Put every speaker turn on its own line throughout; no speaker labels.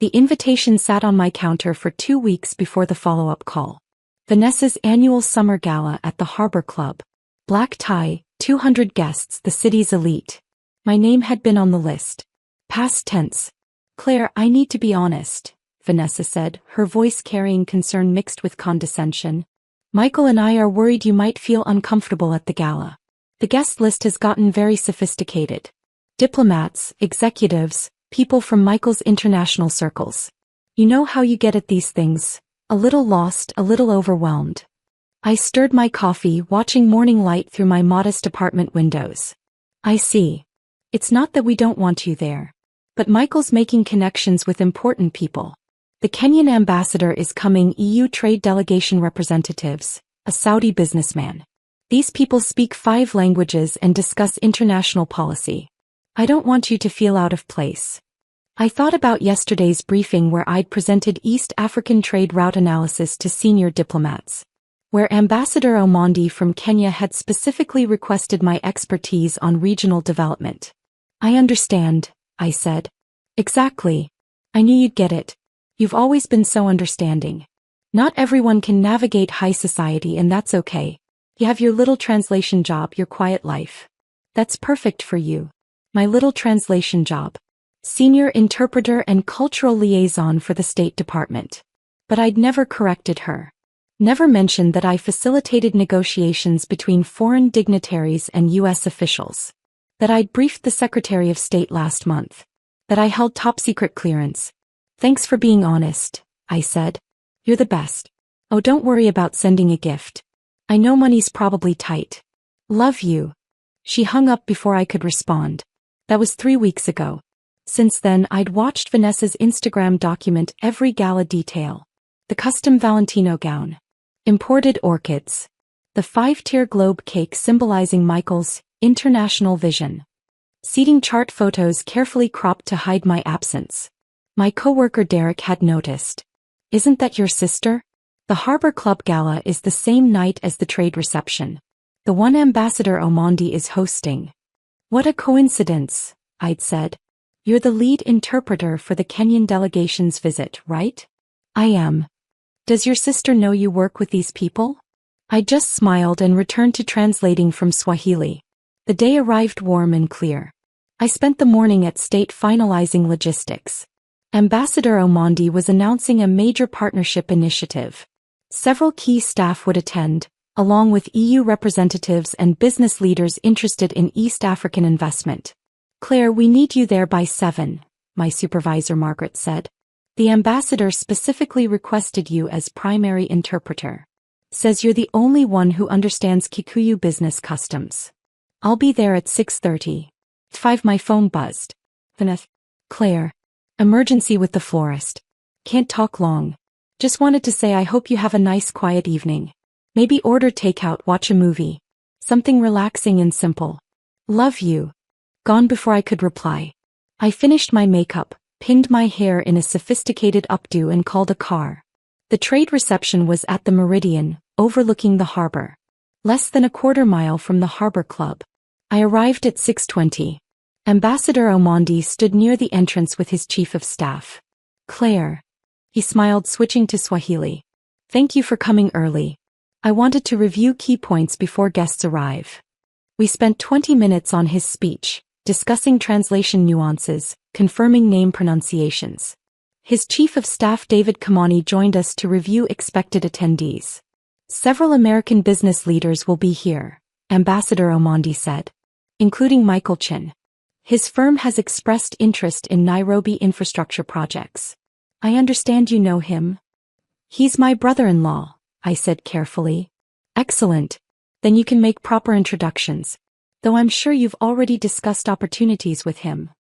The invitation sat on my counter for 2 weeks before the follow-up call. Vanessa's annual summer gala at the Harbor Club. Black tie, 200 guests, the city's elite. My name had been on the list. Past tense. Claire, I need to be honest, Vanessa said, her voice carrying concern mixed with condescension. Michael and I are worried you might feel uncomfortable at the gala. The guest list has gotten very sophisticated. Diplomats, executives, people from Michael's international circles. You know how you get at these things, a little lost, a little overwhelmed. I stirred my coffee, watching morning light through my modest apartment windows. I see. It's not that we don't want you there. But Michael's making connections with important people. The Kenyan ambassador is coming, EU trade delegation representatives, a Saudi businessman. These people speak 5 languages and discuss international policy. I don't want you to feel out of place. I thought about yesterday's briefing where I'd presented East African trade route analysis to senior diplomats, where Ambassador Omondi from Kenya had specifically requested my expertise on regional development. I understand, I said. Exactly. I knew you'd get it. You've always been so understanding. Not everyone can navigate high society, and that's okay. You have your little translation job, your quiet life. That's perfect for you. My little translation job. Senior interpreter and cultural liaison for the State Department. But I'd never corrected her. Never mentioned that I facilitated negotiations between foreign dignitaries and U.S. officials. That I'd briefed the Secretary of State last month. That I held top-secret clearance. Thanks for being honest, I said. You're the best. Oh, don't worry about sending a gift. I know money's probably tight. Love you. She hung up before I could respond. That was 3 weeks ago. Since then, I'd watched Vanessa's Instagram document every gala detail. The custom Valentino gown. Imported orchids. The 5-tier globe cake symbolizing Michael's international vision. Seating chart photos carefully cropped to hide my absence. My coworker Derek had noticed. Isn't that your sister? The Harbor Club Gala is the same night as the trade reception. The one Ambassador Omondi is hosting. What a coincidence, I'd said. You're the lead interpreter for the Kenyan delegation's visit, right? I am. Does your sister know you work with these people? I just smiled and returned to translating from Swahili. The day arrived warm and clear. I spent the morning at State finalizing logistics. Ambassador Omondi was announcing a major partnership initiative. Several key staff would attend, along with EU representatives and business leaders interested in East African investment. Claire, we need you there by 7, my supervisor Margaret said. The ambassador specifically requested you as primary interpreter. Says you're the only one who understands Kikuyu business customs. I'll be there at 6:30. 5. My phone buzzed. Vanessa. Claire. Emergency with the florist. Can't talk long. Just wanted to say I hope you have a nice quiet evening. Maybe order takeout, watch a movie. Something relaxing and simple. Love you. Gone before I could reply. I finished my makeup, pinned my hair in a sophisticated updo and called a car. The trade reception was at the Meridian, overlooking the harbor. Less than a quarter mile from the Harbor Club. I arrived at 6:20. Ambassador Omondi stood near the entrance with his chief of staff. Claire. He smiled, switching to Swahili. Thank you for coming early. I wanted to review key points before guests arrive. We spent 20 minutes on his speech, discussing translation nuances, confirming name pronunciations. His chief of staff David Kamani joined us to review expected attendees. Several American business leaders will be here, Ambassador Omondi said, including Michael Chin. His firm has expressed interest in Nairobi infrastructure projects. I understand you know him. He's my brother-in-law, I said carefully. Excellent. Then you can make proper introductions. Though I'm sure you've already discussed opportunities with him.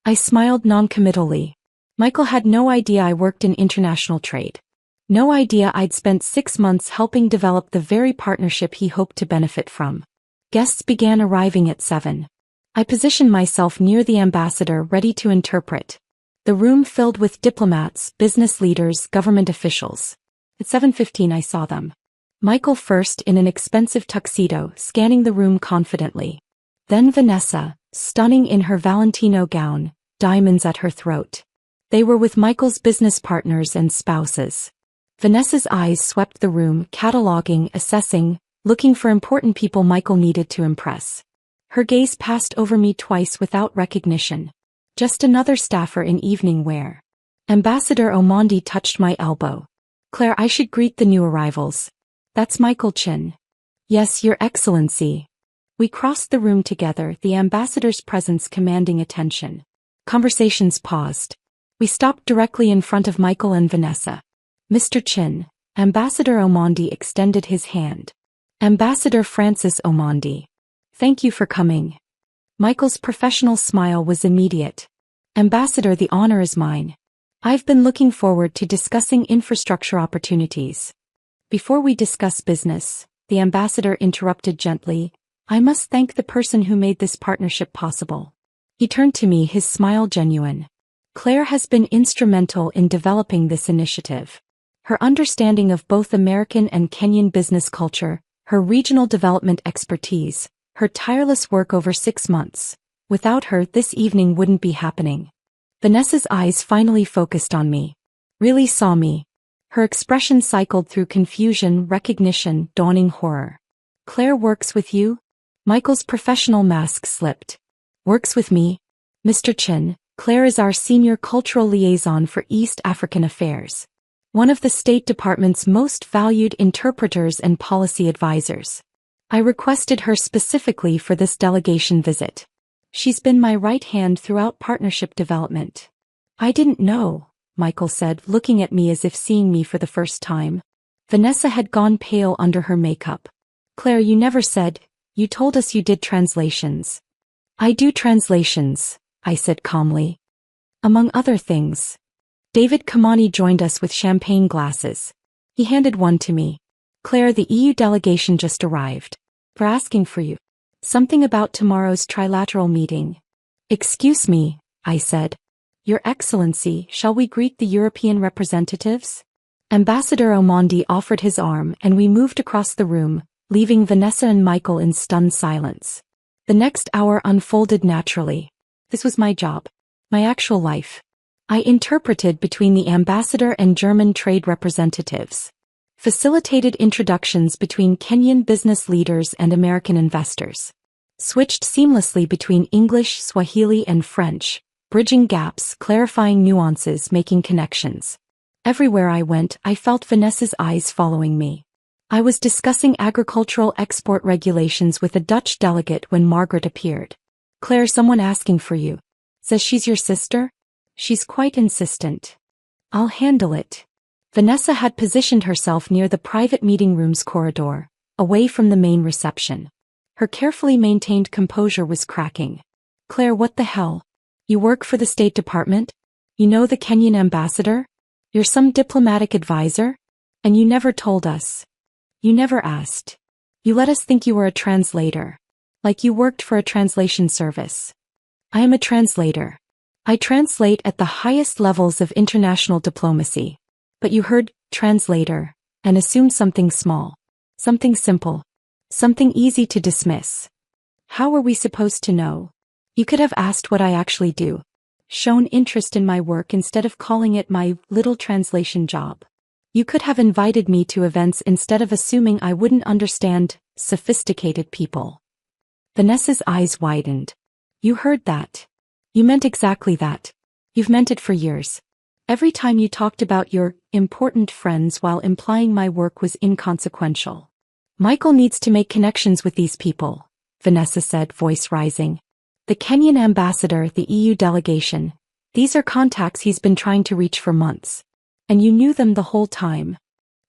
I smiled non-committally. Michael had no idea I worked in international trade. No idea I'd spent 6 months helping develop the very partnership he hoped to benefit from. Guests began arriving at 7. I positioned myself near the ambassador, ready to interpret. The room filled with diplomats, business leaders, government officials. At 7:15 I saw them. Michael first in an expensive tuxedo, scanning the room confidently. Then Vanessa, stunning in her Valentino gown, diamonds at her throat. They were with Michael's business partners and spouses. Vanessa's eyes swept the room, cataloging, assessing, looking for important people Michael needed to impress. Her gaze passed over me twice without recognition. Just another staffer in evening wear. Ambassador Omondi touched my elbow. Claire, I should greet the new arrivals. That's Michael Chin. Yes, Your Excellency. We crossed the room together, the ambassador's presence commanding attention. Conversations paused. We stopped directly in front of Michael and Vanessa. Mr. Chin. Ambassador Omondi extended his hand. Ambassador Francis Omondi. Thank you for coming. Michael's professional smile was immediate. Ambassador, the honor is mine. I've been looking forward to discussing infrastructure opportunities. Before we discuss business, the ambassador interrupted gently, I must thank the person who made this partnership possible. He turned to me, his smile genuine. Claire has been instrumental in developing this initiative. Her understanding of both American and Kenyan business culture, her regional development expertise, her tireless work over 6 months. Without her, this evening wouldn't be happening. Vanessa's eyes finally focused on me. Really saw me. Her expression cycled through confusion, recognition, dawning horror. Claire works with you? Michael's professional mask slipped. Works with me? Mr. Chin, Claire is our senior cultural liaison for East African affairs. One of the State Department's most valued interpreters and policy advisors. I requested her specifically for this delegation visit. She's been my right hand throughout partnership development. I didn't know, Michael said, looking at me as if seeing me for the first time. Vanessa had gone pale under her makeup. Claire, you never said, you told us you did translations. I do translations, I said calmly. Among other things. David Kamani joined us with champagne glasses. He handed one to me. Claire, the EU delegation just arrived. We're asking for you. Something about tomorrow's trilateral meeting. Excuse me, I said. Your Excellency, shall we greet the European representatives? Ambassador Omondi offered his arm and we moved across the room, leaving Vanessa and Michael in stunned silence. The next hour unfolded naturally. This was my job. My actual life. I interpreted between the ambassador and German trade representatives. Facilitated introductions between Kenyan business leaders and American investors. Switched seamlessly between English, Swahili and French, bridging gaps, clarifying nuances, making connections. Everywhere I went, I felt Vanessa's eyes following me. I was discussing agricultural export regulations with a Dutch delegate when Margaret appeared. Claire, someone asking for you. Says she's your sister? She's quite insistent. I'll handle it. Vanessa had positioned herself near the private meeting room's corridor, away from the main reception. Her carefully maintained composure was cracking. Claire, what the hell? You work for the State Department? You know the Kenyan ambassador? You're some diplomatic advisor? And you never told us. You never asked. You let us think you were a translator. Like you worked for a translation service. I am a translator. I translate at the highest levels of international diplomacy. But you heard, translator, and assumed something small. Something simple. Something easy to dismiss. How were we supposed to know? You could have asked what I actually do. Shown interest in my work instead of calling it my little translation job. You could have invited me to events instead of assuming I wouldn't understand sophisticated people. Vanessa's eyes widened. You heard that. You meant exactly that. You've meant it for years. Every time you talked about your important friends while implying my work was inconsequential. Michael needs to make connections with these people, Vanessa said, voice rising. The Kenyan ambassador, the EU delegation. These are contacts he's been trying to reach for months. And you knew them the whole time.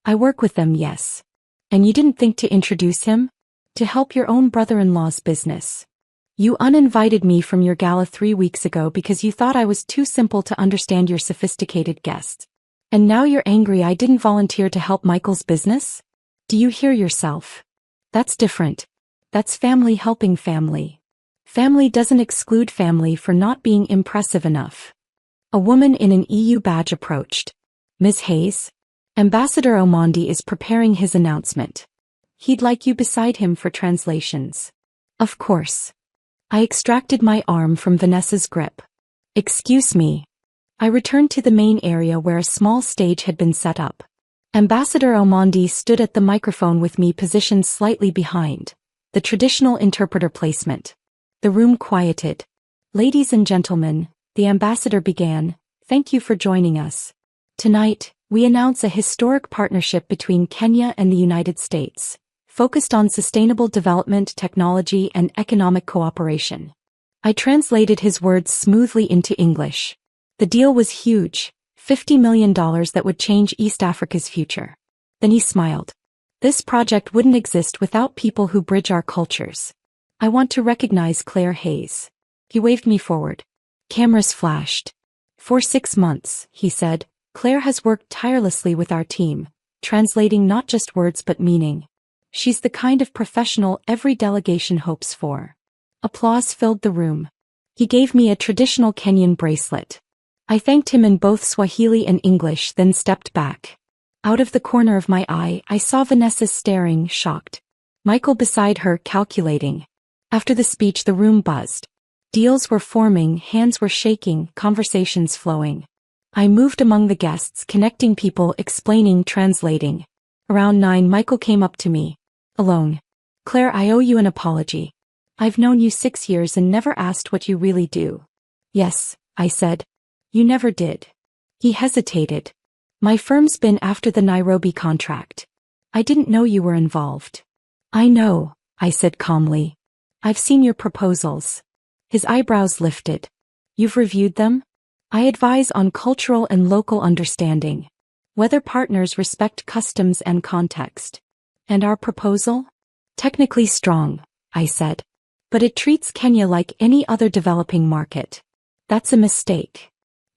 I work with them, yes. And you didn't think to introduce him? To help your own brother-in-law's business. You uninvited me from your gala 3 weeks ago because you thought I was too simple to understand your sophisticated guests. And now you're angry I didn't volunteer to help Michael's business? Do you hear yourself? That's different. That's family helping family. Family doesn't exclude family for not being impressive enough. A woman in an EU badge approached. Ms. Hayes? Ambassador Omondi is preparing his announcement. He'd like you beside him for translations. Of course. I extracted my arm from Vanessa's grip. Excuse me. I returned to the main area where a small stage had been set up. Ambassador Almondi stood at the microphone with me positioned slightly behind, the traditional interpreter placement. The room quieted. Ladies and gentlemen, the ambassador began, thank you for joining us. Tonight, we announce a historic partnership between Kenya and the United States, focused on sustainable development, technology, and economic cooperation. I translated his words smoothly into English. The deal was huge, $50 million that would change East Africa's future. Then he smiled. This project wouldn't exist without people who bridge our cultures. I want to recognize Claire Hayes. He waved me forward. Cameras flashed. For 6 months, he said, Claire has worked tirelessly with our team, translating not just words but meaning. She's the kind of professional every delegation hopes for. Applause filled the room. He gave me a traditional Kenyan bracelet. I thanked him in both Swahili and English, then stepped back. Out of the corner of my eye, I saw Vanessa staring, shocked. Michael beside her, calculating. After the speech, the room buzzed. Deals were forming, hands were shaking, conversations flowing. I moved among the guests, connecting people, explaining, translating. Around 9, Michael came up to me. Alone. Claire, I owe you an apology. I've known you 6 years and never asked what you really do. Yes, I said. You never did. He hesitated. My firm's been after the Nairobi contract. I didn't know you were involved. I know, I said calmly. I've seen your proposals. His eyebrows lifted. You've reviewed them? I advise on cultural and local understanding. Whether partners respect customs and context. And our proposal? Technically strong, I said. But it treats Kenya like any other developing market. That's a mistake.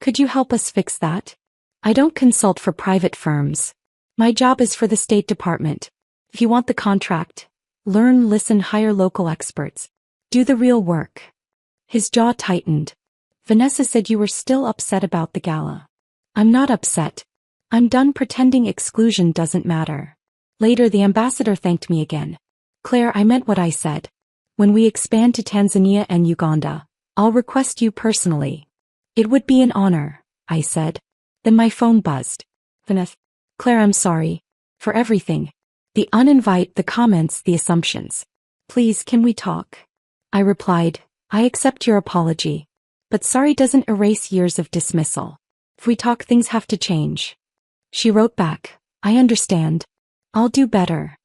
Could you help us fix that? I don't consult for private firms. My job is for the State Department. If you want the contract, learn, listen, hire local experts. Do the real work. His jaw tightened. Vanessa said you were still upset about the gala. I'm not upset. I'm done pretending exclusion doesn't matter. Later, the ambassador thanked me again. Claire, I meant what I said. When we expand to Tanzania and Uganda, I'll request you personally. It would be an honor, I said. Then my phone buzzed. Vanessa. Claire, I'm sorry. For everything. The uninvite, the comments, the assumptions. Please, can we talk? I replied, I accept your apology. But sorry doesn't erase years of dismissal. If we talk, things have to change. She wrote back, I understand. I'll do better.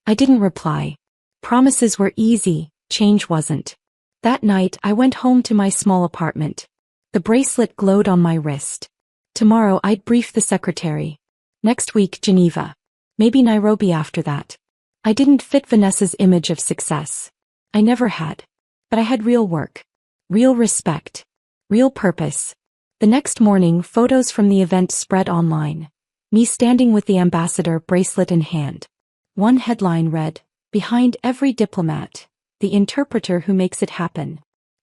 I didn't reply. Promises were easy, change wasn't. That night, I went home to my small apartment. The bracelet glowed on my wrist. Tomorrow I'd brief the secretary. Next week, Geneva. Maybe Nairobi after that. I didn't fit Vanessa's image of success. I never had. But I had real work. Real respect. Real purpose. The next morning, photos from the event spread online. Me standing with the ambassador, bracelet in hand. One headline read, Behind every diplomat, the interpreter who makes it happen.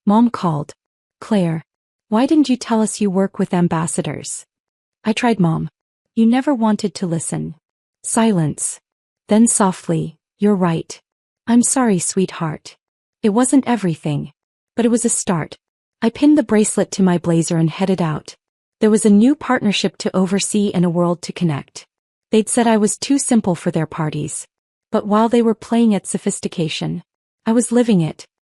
Mom called. Claire. Why didn't you tell us you work with ambassadors? I tried, Mom. You never wanted to listen. Silence. Then softly, you're right. I'm sorry, sweetheart. It wasn't everything. But it was a start. I pinned the bracelet to my blazer and headed out. There was a new partnership to oversee and a world to connect. They'd said I was too simple for their parties. But while they were playing at sophistication, I was living it.